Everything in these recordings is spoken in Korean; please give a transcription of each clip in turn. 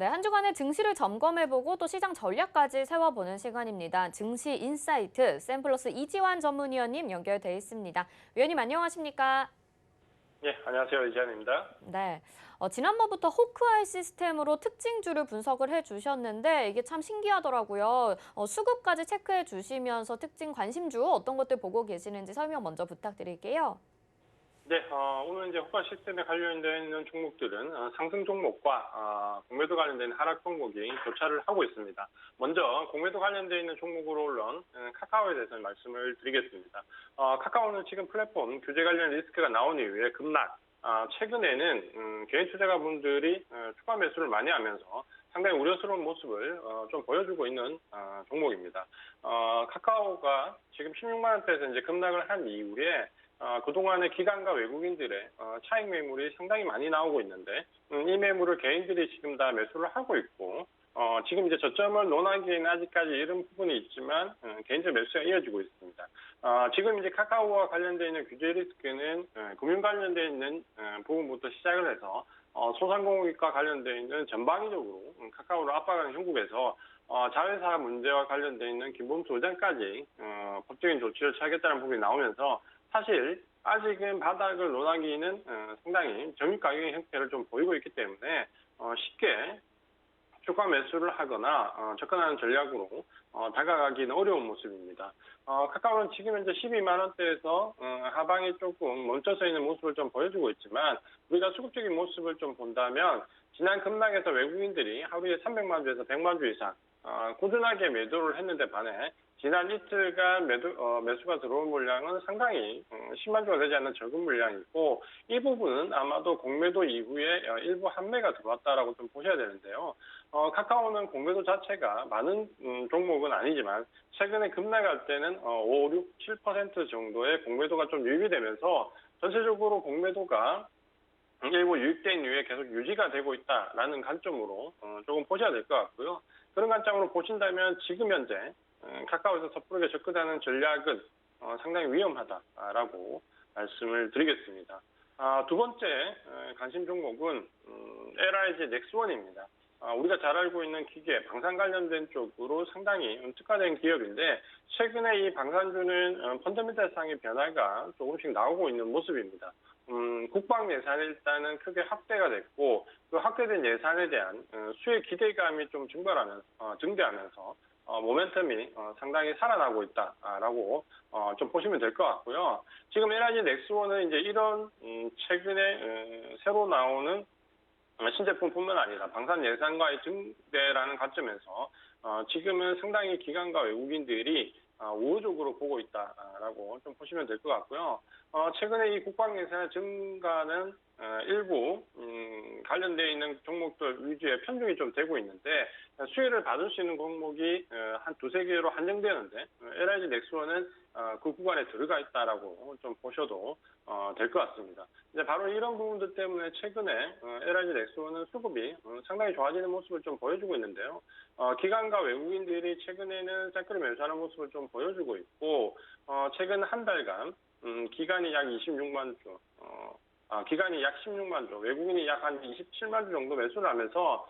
네, 한 주간의 증시를 점검해보고 또 시장 전략까지 세워보는 시간입니다. 증시 인사이트 샘플러스 이지환 전문위원님 연결돼 있습니다. 위원님 안녕하십니까? 예, 안녕하세요. 이지한입니다. 네, 지난번부터 호크아이 시스템으로 특징주를 분석을 해주셨는데 이게 참 신기하더라고요. 수급까지 체크해 주시면서 특징 관심주 어떤 것들 보고 계시는지 설명 먼저 부탁드릴게요. 네, 오늘 이제 호가 시스템에 관련되어 있는 종목들은 상승 종목과 공매도 관련된 하락 종목이 교차를 하고 있습니다. 먼저 공매도 관련되어 있는 종목으로 올라온 카카오에 대해서 말씀을 드리겠습니다. 카카오는 지금 플랫폼 규제 관련 리스크가 나온 이후에 급락, 최근에는 개인 투자가분들이 추가 매수를 많이 하면서 상당히 우려스러운 모습을 좀 보여주고 있는 종목입니다. 카카오가 지금 16만 원대에서 이제 급락을 한 이후에 그동안의 기관과 외국인들의 차익 매물이 상당히 많이 나오고 있는데 이 매물을 개인들이 지금 다 매수를 하고 있고 지금 이제 저점을 논하기에는 아직까지 이른 부분이 있지만 개인적 매수가 이어지고 있습니다. 지금 이제 카카오와 관련되어 있는 규제 리스크는 금융 관련되어 있는 부분부터 시작을 해서 소상공인과 관련되어 있는 전방위적으로 카카오를 압박하는 형국에서 자회사 문제와 관련되어 있는 기본소장까지 법적인 조치를 취하겠다는 부분이 나오면서 사실 아직은 바닥을 논하기는 상당히 정유 가격의 형태를 좀 보이고 있기 때문에 쉽게 주가 매수를 하거나 접근하는 전략으로 다가가기는 어려운 모습입니다. 카카오는 지금 현재 12만 원대에서 하방이 조금 멈춰서 있는 모습을 좀 보여주고 있지만 우리가 수급적인 모습을 좀 본다면 지난 급락에서 외국인들이 하루에 300만 주에서 100만 주 이상 꾸준하게 매도를 했는데 반해 지난 이틀간 매수가 들어온 물량은 상당히 10만 주가 되지 않는 적은 물량이고 이 부분은 아마도 공매도 이후에 일부 환매가 들어왔다라고 좀 보셔야 되는데요. 카카오는 공매도 자체가 많은 종목은 아니지만 최근에 급락할 때는 5, 6, 7% 정도의 공매도가 좀 유입이 되면서 전체적으로 공매도가 일부 유입된 이후에 계속 유지가 되고 있다라는 관점으로 조금 보셔야 될 것 같고요. 그런 관점으로 보신다면 지금 현재 카카오에서 섣부르게 접근하는 전략은 상당히 위험하다라고 말씀을 드리겠습니다. 두 번째 관심 종목은 LIG 넥스원입니다. 우리가 잘 알고 있는 기계, 방산 관련된 쪽으로 상당히 특화된 기업인데 최근에 이 방산주는 펀더멘탈상의 변화가 조금씩 나오고 있는 모습입니다. 국방 예산이 일단은 크게 확대가 됐고 그 확대된 예산에 대한 수혜 기대감이 좀 증대하면서 모멘텀이 상당히 살아나고 있다라고 좀 보시면 될 것 같고요. 지금 LIG 넥스원은 이제 이런 최근에 새로 나오는 신제품뿐만 아니라 방산 예산과의 증대라는 관점에서 지금은 상당히 기관과 외국인들이 우호적으로 보고 있다라고 좀 보시면 될 것 같고요. 최근에 이 국방 예산 증가는 일부 관련되어 있는 종목들 위주의 편중이 좀 되고 있는데 수혜를 받을 수 있는 종목이 한 두세 개로 한정되는데 LIG 넥스원은 그 구간에 들어가 있다라고 좀 보셔도 될 것 같습니다. 이제 바로 이런 부분들 때문에 최근에 LIG 넥스원은 수급이 상당히 좋아지는 모습을 좀 보여주고 있는데요. 기관과 외국인들이 최근에는 쌀그리 매수하는 모습을 좀 보여주고 있고 최근 한 달간 기간이 약 26만 주, 기간이 약 16만 주, 외국인이 약 한 27만 주 정도 매수를 하면서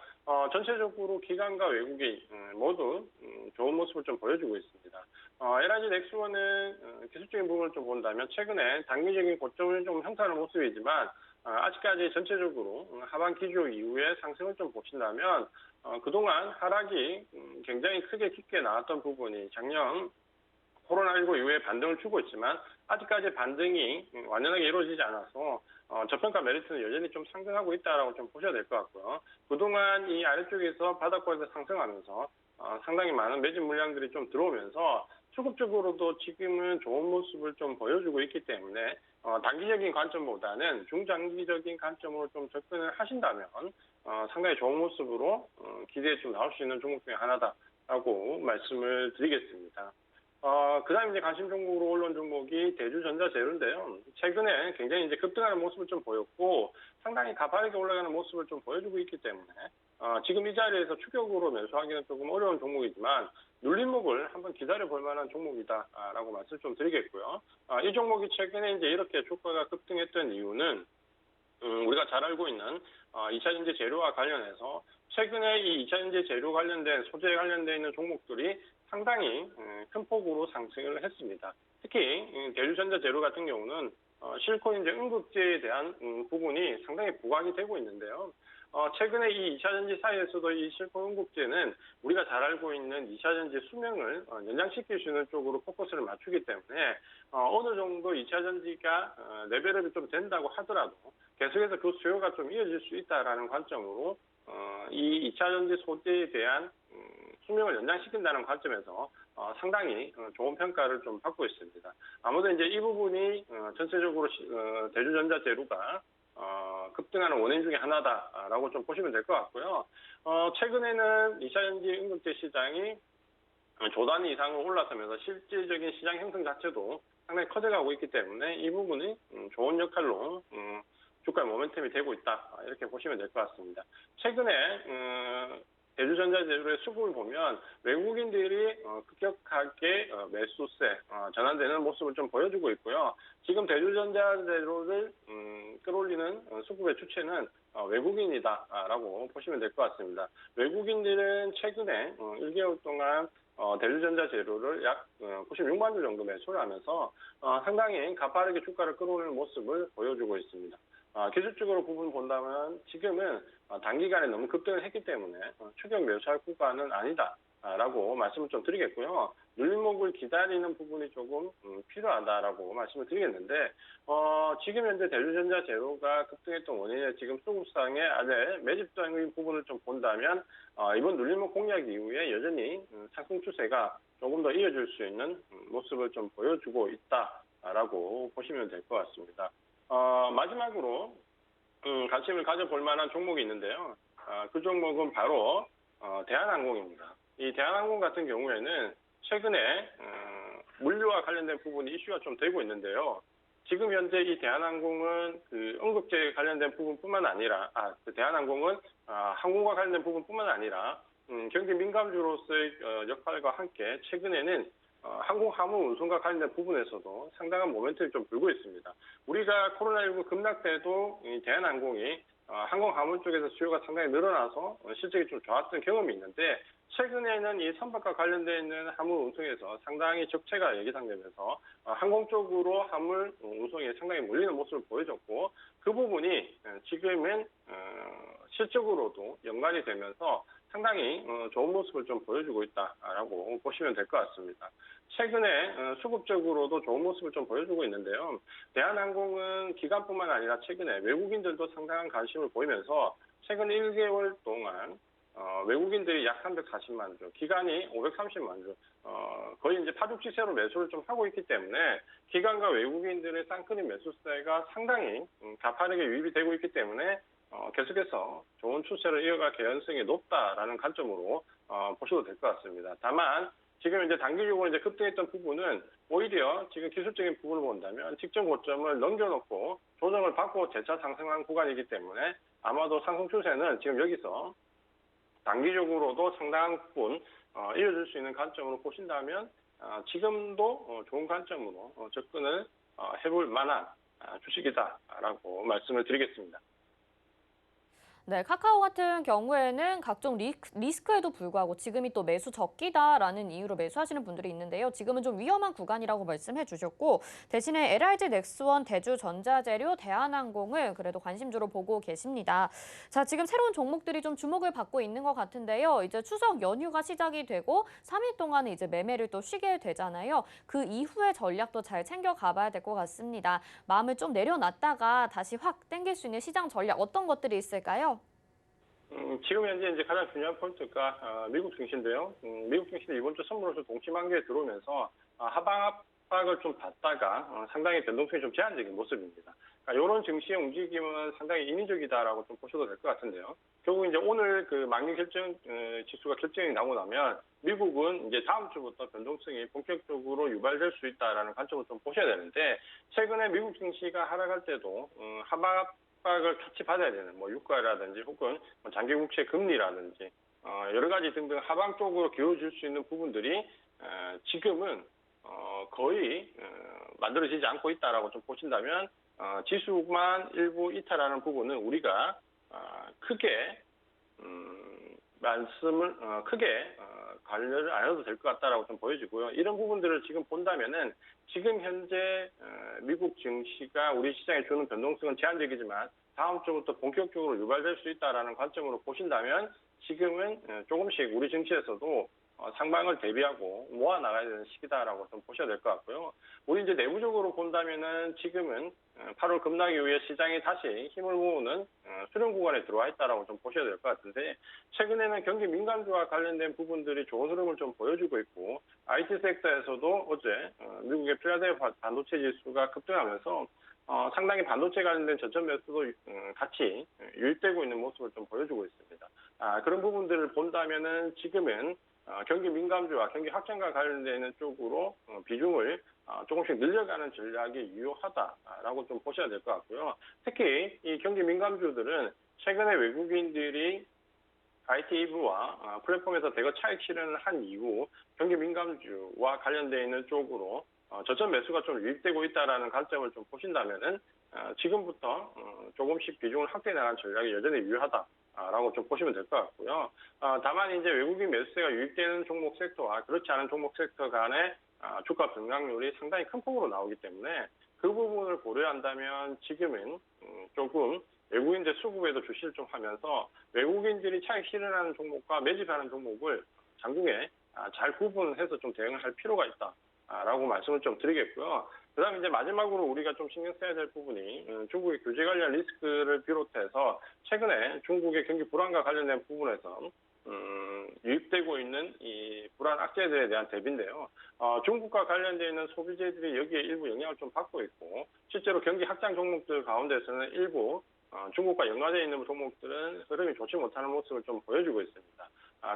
전체적으로 기관과 외국인 모두 좋은 모습을 좀 보여주고 있습니다. LIG 넥스원은 기술적인 부분을 좀 본다면 최근에 단기적인 고점을 좀 형성하는 모습이지만 아직까지 전체적으로 하반 기조 이후에 상승을 좀 보신다면 그동안 하락이 굉장히 크게 깊게 나왔던 부분이 작년 코로나19 이후에 반등을 주고 있지만 아직까지 반등이 완전하게 이루어지지 않아서 저평가 메리트는 여전히 좀 상승하고 있다라고 좀 보셔야 될 것 같고요. 그동안 이 아래쪽에서 바닥권에서 상승하면서 상당히 많은 매집 물량들이 좀 들어오면서 수급적으로도 지금은 좋은 모습을 좀 보여주고 있기 때문에 단기적인 관점보다는 중장기적인 관점으로 좀 접근을 하신다면 상당히 좋은 모습으로 기대에 좀 나올 수 있는 종목 중에 하나다라고 말씀을 드리겠습니다. 그 다음에 이제 관심 종목으로 올라온 종목이 대주전자재료인데요. 최근에 굉장히 이제 급등하는 모습을 좀 보였고, 상당히 가파르게 올라가는 모습을 좀 보여주고 있기 때문에, 지금 이 자리에서 추격으로 매수하기는 조금 어려운 종목이지만, 눌림목을 한번 기다려 볼 만한 종목이다라고 말씀 좀 드리겠고요. 이 종목이 최근에 이제 이렇게 주가가 급등했던 이유는, 우리가 잘 알고 있는 2차 전지 재료와 관련해서 최근에 이 2차전지 재료 관련된 소재에 관련돼 있는 종목들이 상당히 큰 폭으로 상승을 했습니다. 특히 대류전자 재료 같은 경우는 실리콘 응급제에 대한 부분이 상당히 부각이 되고 있는데요. 최근에 이 2차전지 사이에서도 이 실리콘 응급제는 우리가 잘 알고 있는 2차전지 수명을 연장시킬 수 있는 쪽으로 포커스를 맞추기 때문에 어느 정도 2차전지가 레벨업이 좀 된다고 하더라도 계속해서 그 수요가 좀 이어질 수 있다라는 관점으로 이 2차전지 소재에 대한 수명을 연장시킨다는 관점에서 상당히 좋은 평가를 좀 받고 있습니다. 아무래도 이제 이 부분이 전체적으로 대주전자 재료가 급등하는 원인 중에 하나다라고 좀 보시면 될 것 같고요. 최근에는 2차전지 응급제 시장이 조 단위 이상으로 올라서면서 실질적인 시장 형성 자체도 상당히 커져가고 있기 때문에 이 부분이 좋은 역할로 주가의 모멘텀이 되고 있다, 이렇게 보시면 될 것 같습니다. 최근에 대주전자 재료의 수급을 보면 외국인들이 급격하게 매수세 전환되는 모습을 좀 보여주고 있고요. 지금 대주전자 재료를 끌어올리는 수급의 주체는 외국인이다라고 보시면 될 것 같습니다. 외국인들은 최근에 1개월 동안 대주전자 재료를 약 96만 주 정도 매수를 하면서 상당히 가파르게 주가를 끌어올리는 모습을 보여주고 있습니다. 기술적으로 부분 본다면 지금은 단기간에 너무 급등을 했기 때문에 추격 매수할 구간은 아니다라고 말씀을 좀 드리겠고요. 눌림목을 기다리는 부분이 조금 필요하다라고 말씀을 드리겠는데 지금 현재 대주전자 재료가 급등했던 원인에 지금 수급상의 아래 매집적인 부분을 좀 본다면 이번 눌림목 공략 이후에 여전히 상승 추세가 조금 더 이어질 수 있는 모습을 좀 보여주고 있다라고 보시면 될 것 같습니다. 마지막으로 관심을 가져볼 만한 종목이 있는데요. 그 종목은 바로 대한항공입니다. 이 대한항공 같은 경우에는 최근에 물류와 관련된 부분이 이슈가 좀 되고 있는데요. 지금 현재 이 대한항공은 그 응급제 관련된 부분뿐만 아니라 대한항공은 항공과 관련된 부분뿐만 아니라 경기 민감주로서의 역할과 함께 최근에는 항공 화물 운송과 관련된 부분에서도 상당한 모멘텀이 좀 불고 있습니다. 우리가 코로나19 급락 때도 이 대한항공이 항공 화물 쪽에서 수요가 상당히 늘어나서 실적이 좀 좋았던 경험이 있는데 최근에는 이 선박과 관련되어 있는 화물 운송에서 상당히 적체가 예상되면서 항공 쪽으로 화물 운송에 상당히 몰리는 모습을 보여줬고 그 부분이 지금은 실적으로도 연관이 되면서 상당히 좋은 모습을 좀 보여주고 있다라고 보시면 될 것 같습니다. 최근에 수급적으로도 좋은 모습을 좀 보여주고 있는데요. 대한항공은 기관뿐만 아니라 최근에 외국인들도 상당한 관심을 보이면서 최근 1개월 동안 외국인들이 약 340만 주, 기관이 530만 주, 거의 이제 파죽지세로 매수를 좀 하고 있기 때문에 기관과 외국인들의 쌍끌이 매수세가 상당히 가파르게 유입이 되고 있기 때문에 계속해서 좋은 추세를 이어갈 개연성이 높다라는 관점으로 보셔도 될 것 같습니다. 다만 지금 이제 단기적으로 이제 급등했던 부분은 오히려 지금 기술적인 부분을 본다면 직전 고점을 넘겨놓고 조정을 받고 재차 상승한 구간이기 때문에 아마도 상승 추세는 지금 여기서 단기적으로도 상당한 부분 이어질 수 있는 관점으로 보신다면 지금도 좋은 관점으로 접근을 해볼 만한 주식이다라고 말씀을 드리겠습니다. 네, 카카오 같은 경우에는 각종 리스크에도 불구하고 지금이 또 매수 적기다라는 이유로 매수하시는 분들이 있는데요. 지금은 좀 위험한 구간이라고 말씀해 주셨고 대신에 LIG 넥스원, 대주전자재료, 대한항공을 그래도 관심주로 보고 계십니다. 자, 지금 새로운 종목들이 좀 주목을 받고 있는 것 같은데요. 이제 추석 연휴가 시작이 되고 3일 동안은 이제 매매를 또 쉬게 되잖아요. 그 이후의 전략도 잘 챙겨가 봐야 될 것 같습니다. 마음을 좀 내려놨다가 다시 확 땡길 수 있는 시장 전략 어떤 것들이 있을까요? 지금 현재 이제 가장 중요한 포인트가 미국 증시인데요. 미국 증시는 이번 주 선물로서 동시만기에 들어오면서 하방 압박을 좀 받다가 상당히 변동성이 좀 제한적인 모습입니다. 그러니까 이런 증시의 움직임은 상당히 인위적이다라고 좀 보셔도 될 것 같은데요. 결국 이제 오늘 그 만기 결정 지수가 결정이 나고 나면 미국은 이제 다음 주부터 변동성이 본격적으로 유발될 수 있다라는 관점을 좀 보셔야 되는데 최근에 미국 증시가 하락할 때도 하방 압박을 같이 받아야 되는 뭐 유가라든지 혹은 장기 국채 금리라든지 여러 가지 등등 하방 쪽으로 기울어질 수 있는 부분들이 지금은 거의 만들어지지 않고 있다라고 좀 보신다면 지수만 일부 이탈하는 부분은 우리가 크게 말씀을 크게 관여를 안 해도 될 것 같다라고 좀 보여지고요. 이런 부분들을 지금 본다면은 지금 현재 미국 증시가 우리 시장에 주는 변동성은 제한적이지만 다음 주부터 본격적으로 유발될 수 있다라는 관점으로 보신다면 지금은 조금씩 우리 증시에서도 상방을 대비하고 모아 나가야 되는 시기다라고 좀 보셔야 될 것 같고요. 우리 이제 내부적으로 본다면은 지금은 8월 급락 이후에 시장이 다시 힘을 모으는 수렴 구간에 들어와 있다라고 좀 보셔야 될 것 같은데 최근에는 경기 민감주와 관련된 부분들이 좋은 흐름을 좀 보여주고 있고 IT 섹터에서도 어제 미국의 필라델피아 반도체 지수가 급등하면서 상당히 반도체 관련된 저점 매수도 같이 유입되고 있는 모습을 좀 보여주고 있습니다. 그런 부분들을 본다면은 지금은 경기 민감주와 경기 확장과 관련되어 있는 쪽으로 비중을 조금씩 늘려가는 전략이 유효하다라고 좀 보셔야 될 것 같고요. 특히 이 경기 민감주들은 최근에 외국인들이 IT 이브와 플랫폼에서 대거 차익 실현을 한 이후 경기 민감주와 관련되어 있는 쪽으로 저점 매수가 좀 유입되고 있다는 관점을 좀 보신다면은 지금부터 조금씩 비중을 확대해 나가는 전략이 여전히 유효하다라고 좀 보시면 될 것 같고요. 다만 이제 외국인 매수세가 유입되는 종목 섹터와 그렇지 않은 종목 섹터 간의 주가 변동률이 상당히 큰 폭으로 나오기 때문에 그 부분을 고려한다면 지금은 조금 외국인들 수급에도 주시를 좀 하면서 외국인들이 차익 실현하는 종목과 매집하는 종목을 장중에 잘 구분해서 좀 대응을 할 필요가 있다라고 말씀을 좀 드리겠고요. 그다음 이제 마지막으로 우리가 좀 신경 써야 될 부분이 중국의 규제 관련 리스크를 비롯해서 최근에 중국의 경기 불안과 관련된 부분에서 유입되고 있는 이 불안 악재들에 대한 대비인데요. 중국과 관련되어 있는 소비재들이 여기에 일부 영향을 좀 받고 있고 실제로 경기 확장 종목들 가운데서는 일부 중국과 연관되어 있는 종목들은 흐름이 좋지 못하는 모습을 좀 보여주고 있습니다.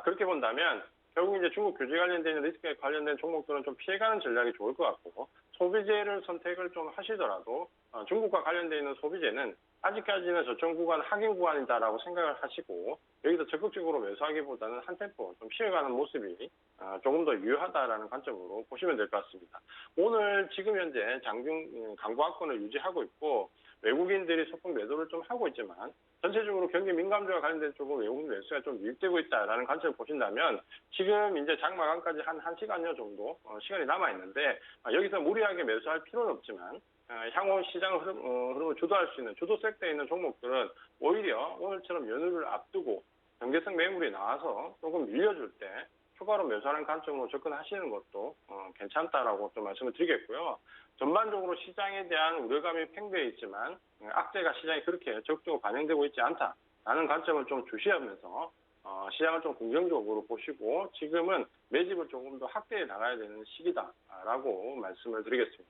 그렇게 본다면 결국 이제 중국 규제 관련된 리스크에 관련된 종목들은 좀 피해가는 전략이 좋을 것 같고 소비재를 선택을 좀 하시더라도 중국과 관련되어 있는 소비재는 아직까지는 저점 구간 하긴 구간이다라고 생각을 하시고 여기서 적극적으로 매수하기보다는 한 템포 좀 쉬어가는 모습이 조금 더 유효하다라는 관점으로 보시면 될 것 같습니다. 오늘 지금 현재 장중 강보합권을 유지하고 있고 외국인들이 소폭 매도를 좀 하고 있지만 전체적으로 경기 민감주와 관련된 쪽으로 외국인 매수가 좀 유입되고 있다라는 관점을 보신다면 지금 이제 장마감까지 한 1시간여 정도 시간이 남아 있는데 여기서 무리하게 매수할 필요는 없지만 향후 시장 흐름을 주도할 수 있는 주도 섹터에 있는 종목들은 오히려 오늘처럼 연휴를 앞두고 경계성 매물이 나와서 조금 밀려줄 때 추가로 매수하는 관점으로 접근하시는 것도 괜찮다라고 좀 말씀을 드리겠고요. 전반적으로 시장에 대한 우려감이 팽배해 있지만 악재가 시장에 그렇게 적극적으로 반영되고 있지 않다라는 관점을 좀 주시하면서 시장을 좀 긍정적으로 보시고 지금은 매집을 조금 더 확대해 나가야 되는 시기다라고 말씀을 드리겠습니다.